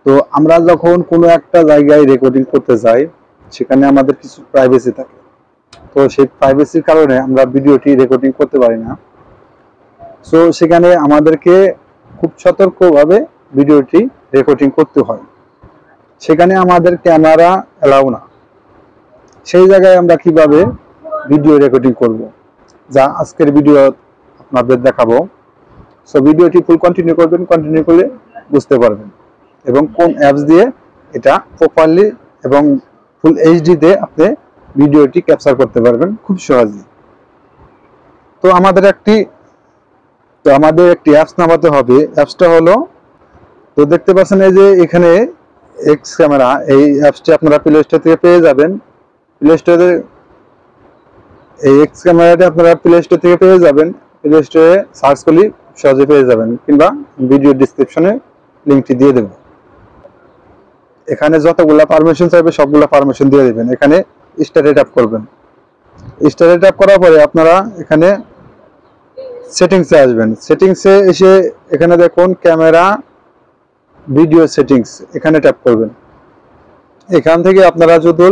তো আমরা যখন কোনো একটা জায়গায় রেকর্ডিং করতে যাই, সেখানে আমাদের কিছু প্রাইভেসি থাকে। তো সেই প্রাইভেসির কারণে আমরা ভিডিওটি রেকর্ডিং করতে পারি না। সো সেখানে আমাদেরকে খুব সতর্কভাবে ভিডিওটি রেকর্ডিং করতে হয়। সেখানে আমাদের ক্যামেরা এলাও না। সেই জায়গায় আমরা কিভাবে ভিডিও রেকর্ডিং করব, যা আজকের ভিডিও আপনাদের দেখাবো। সো ভিডিওটি ফুল কন্টিনিউ করবেন, কন্টিনিউ করলে বুঝতে পারবেন এবং কোন অ্যাপস দিয়ে এটা প্রপারলি এবং ফুল এইচডিতে আপনি ভিডিওটি ক্যাপচার করতে পারবেন খুব সহজেই। তো আমাদের একটি অ্যাপস নামাতে হবে। অ্যাপসটা হলো, তো দেখতে পাচ্ছেন এই যে এখানে এক্স ক্যামেরা, এই অ্যাপসটি আপনারা প্লে স্টোর থেকে পেয়ে যাবেন। প্লে স্টোরে এই এক্স ক্যামেরাটি আপনারা প্লে স্টোর থেকে পেয়ে যাবেন। প্লে স্টোরে সার্চ করলে সহজে পেয়ে যাবেন, কিংবা ভিডিও ডিসক্রিপশনে লিঙ্কটি দিয়ে দেব। এখানে যতগুলা পারমিশন চাইবে সবগুলা পারমিশন দিয়ে দেবেন। এখানে স্টার্টে ট্যাপ করবেন। স্টার্টে ট্যাপ করার পরে আপনারা এখানে সেটিংসে আসবেন। সেটিংসে এসে এখানে দেখুন ক্যামেরা ভিডিও সেটিংস, এখানে ট্যাপ করবেন। এখান থেকে আপনারা যদি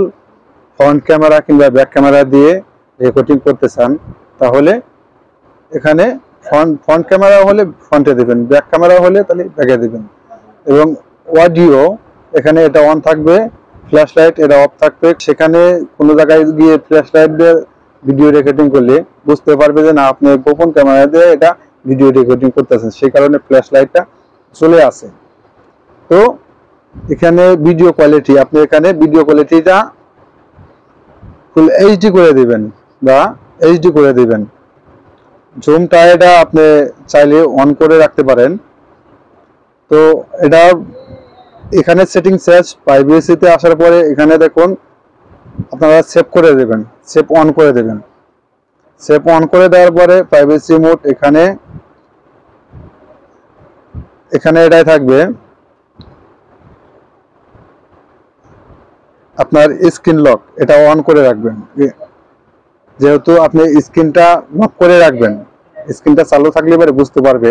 ফ্রন্ট ক্যামেরা কিংবা ব্যাক ক্যামেরা দিয়ে রেকর্ডিং করতে চান, তাহলে এখানে ফ্রন্ট ক্যামেরা হলে ফ্রন্টে দেবেন, ব্যাক ক্যামেরা হলে তাহলে ব্যাকে দেবেন। এবং অডিও এখানে এটা অন থাকবে, ফ্ল্যাশ লাইট এটা অফ থাকবে। সেখানে কোনো জায়গায় গিয়ে ফ্ল্যাশ লাইট দিয়ে ভিডিও রেকর্ডিং করলে বুঝতে পারবে যে না, আপনি গোপন ক্যামেরা দিয়ে এটা ভিডিও রেকর্ডিং করতেছেন, সেই কারণে ফ্ল্যাশ লাইটটা চলে আসে। তো এখানে ভিডিও কোয়ালিটি, আপনি এখানে ভিডিও কোয়ালিটিটা ফুল এইচডি করে দিবেন বা এইচডি করে দিবেন। জুমটা এটা আপনি চাইলে অন করে রাখতে পারেন। তো এটা এখানে সেটিং শেষ। প্রাইভেসিতে আসার পরে এখানে দেখুন আপনারা সেভ করে দেবেন, সেভ অন করে দেবেন। সেভ অন করে দেওয়ার পরে প্রাইভেসি মোড এখানে এটাই থাকবে। আপনার স্ক্রিন লক এটা অন করে রাখবেন, যেহেতু আপনি স্ক্রিনটা লক করে রাখবেন। স্ক্রিনটা চালু থাকলে এবারে বুঝতে পারবে।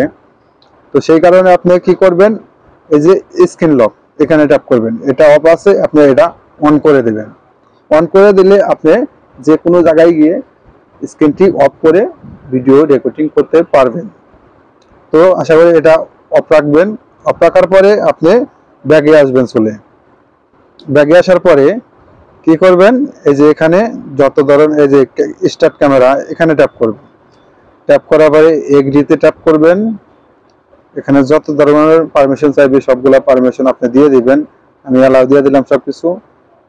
তো সেই কারণে আপনি কি করবেন, এই যে স্ক্রিন লক এখানে ট্যাপ করবেন। এটা অফ আছে, আপনি এটা অন করে দেবেন। অন করে দিলে আপনি যে কোনো জায়গায় গিয়ে স্ক্রিনটি অফ করে ভিডিও রেকর্ডিং করতে পারবেন। তো আশা করি এটা অফ রাখবেন। অফ রাখার পরে আপনি ব্যাগে আসবেন। চলে ব্যাগে আসার পরে কি করবেন, এই যে এখানে যত ধরনের এই যে স্টার্ট ক্যামেরা এখানে ট্যাপ করবেন। ট্যাপ করার পরে এগ্রিতে ট্যাপ করবেন। এখানে যত ধরনের পারমিশন চাইবে সবগুলা পারমিশন আপনি দিয়ে দিবেন। আমি অ্যালাউ দিয়ে দিলাম সবকিছু।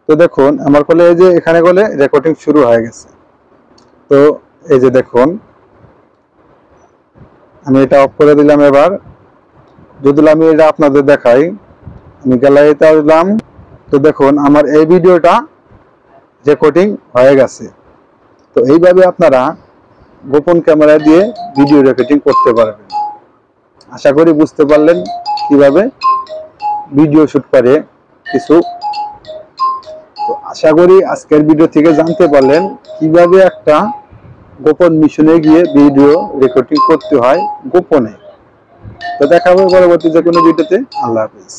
তো দেখুন আমার কলে এই যে এখানে কলে রেকর্ডিং শুরু হয়ে গেছে। তো এই যে দেখুন আমি এটা অফ করে দিলাম। এবার যদি আমি এটা আপনাদের দেখাই, আমি গ্যালারিতে আসলাম। তো দেখুন আমার এই ভিডিওটা রেকর্ডিং হয়ে গেছে। তো এইভাবে আপনারা গোপন ক্যামেরা দিয়ে ভিডিও রেকর্ডিং করতে পারবেন। আশা করি বুঝতে পারলেন কিভাবে ভিডিও শুট করে কিছু। তো আশা করি আজকের ভিডিও থেকে জানতে পারলেন কিভাবে একটা গোপন মিশনে গিয়ে ভিডিও রেকর্ডিং করতে হয় গোপনে। তো দেখা হবে পরবর্তী যে কোনো ভিডিওতে। আল্লাহ হাফেজ।